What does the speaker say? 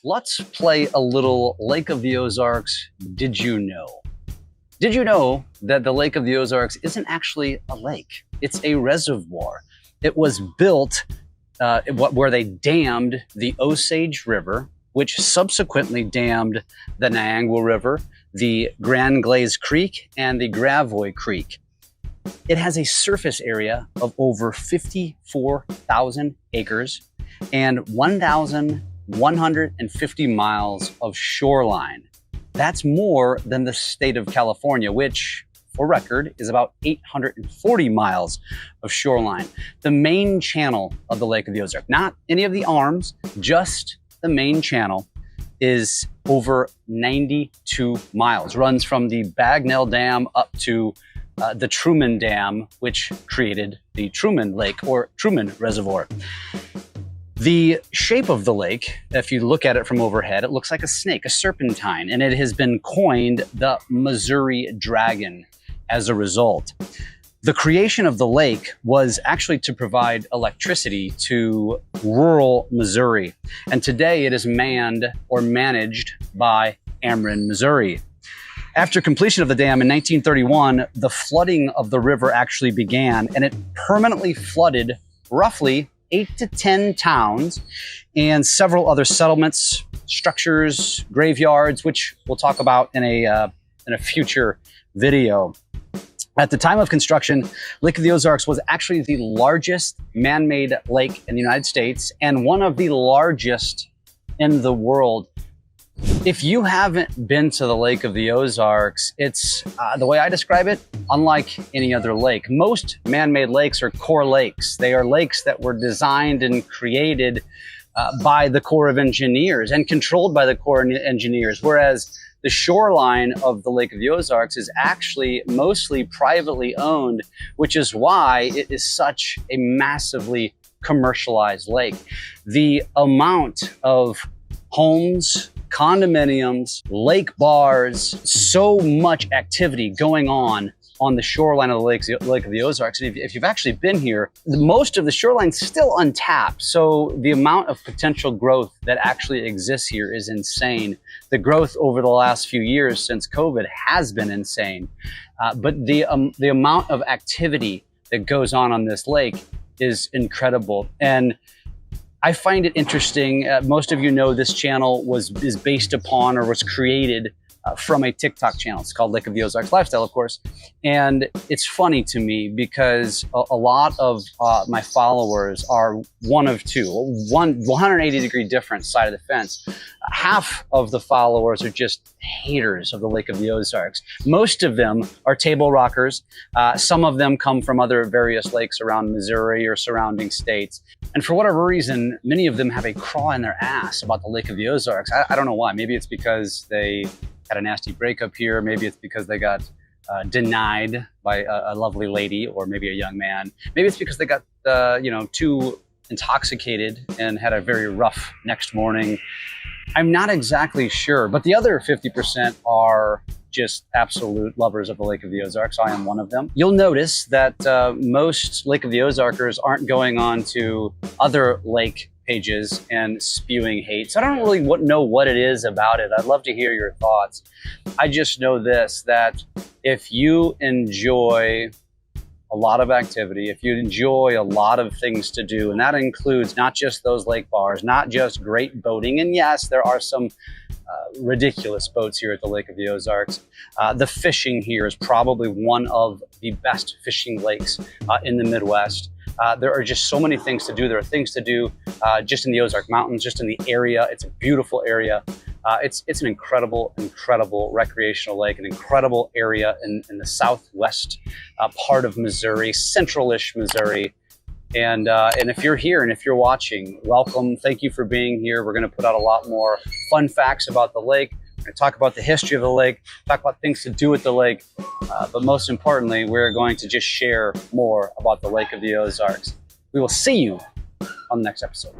let's play a little Lake of the Ozarks. Did you know? Did you know that the Lake of the Ozarks isn't actually a lake? It's a reservoir. It was built where they dammed the Osage River, which subsequently dammed the Niangua River, the Grand Glaize Creek, and the Gravois Creek. It has a surface area of over 54,000 acres and 1,150 miles of shoreline. That's more than the state of California, which, for record, is about 840 miles of shoreline. The main channel of the Lake of the Ozarks, not any of the arms, just the main channel, is over 92 miles. Runs from the Bagnell Dam up to the Truman Dam, which created the Truman Lake or Truman Reservoir. The shape of the lake, if you look at it from overhead, it looks like a snake, a serpentine, and it has been coined the Missouri Dragon as a result. The creation of the lake was actually to provide electricity to rural Missouri, and today it is manned or managed by Ameren, Missouri. After completion of the dam in 1931, the flooding of the river actually began, and it permanently flooded roughly 8 to 10 towns and several other settlements, structures, graveyards, which we'll talk about in a future video. At the time of construction, Lake of the Ozarks was actually the largest man-made lake in the United States and one of the largest in the world. If you haven't been to the Lake of the Ozarks, it's, the way I describe it, unlike any other lake. Most man-made lakes are core lakes. They are lakes that were designed and created by the Corps of Engineers and controlled by the Corps of Engineers, whereas the shoreline of the Lake of the Ozarks is actually mostly privately owned, which is why it is such a massively commercialized lake. The amount of homes, condominiums, lake bars, so much activity going on the shoreline of the Lake of the Ozarks. And if you've actually been here, most of the shoreline's still untapped. So the amount of potential growth that actually exists here is insane. The growth over the last few years since COVID has been insane. But the amount of activity that goes on this lake is incredible. And I find it interesting. Most of you know this channel is based upon or was created from a TikTok channel. It's called Lake of the Ozarks Lifestyle, of course. And it's funny to me because a lot of my followers are one of two, 180-degree different side of the fence. Half of the followers are just haters of the Lake of the Ozarks. Most of them are table rockers. Some of them come from other various lakes around Missouri or surrounding states. And for whatever reason, many of them have a craw in their ass about the Lake of the Ozarks. I don't know why. Maybe it's because they had a nasty breakup here. Maybe it's because they got denied by a lovely lady or maybe a young man. Maybe it's because they got too intoxicated and had a very rough next morning. I'm not exactly sure, but the other 50% are just absolute lovers of the Lake of the Ozarks. I am one of them. You'll notice that most Lake of the Ozarkers aren't going on to other lake pages and spewing hate. So I don't really know what it is about it. I'd love to hear your thoughts. I just know this, that if you enjoy a lot of activity, if you enjoy a lot of things to do, and that includes not just those lake bars, not just great boating, and yes, there are some ridiculous boats here at the Lake of the Ozarks. The fishing here is probably one of the best fishing lakes in the Midwest. There are just so many things to do. There are things to do just in the Ozark Mountains, just in the area. It's a beautiful area. It's an incredible recreational lake, an incredible area in the southwest part of Missouri, central-ish Missouri. And if you're here and if you're watching, welcome. Thank you for being here. We're going to put out a lot more fun facts about the lake. We're going to talk about the history of the lake, talk about things to do at the lake. But most importantly, we're going to just share more about the Lake of the Ozarks. We will see you on the next episode.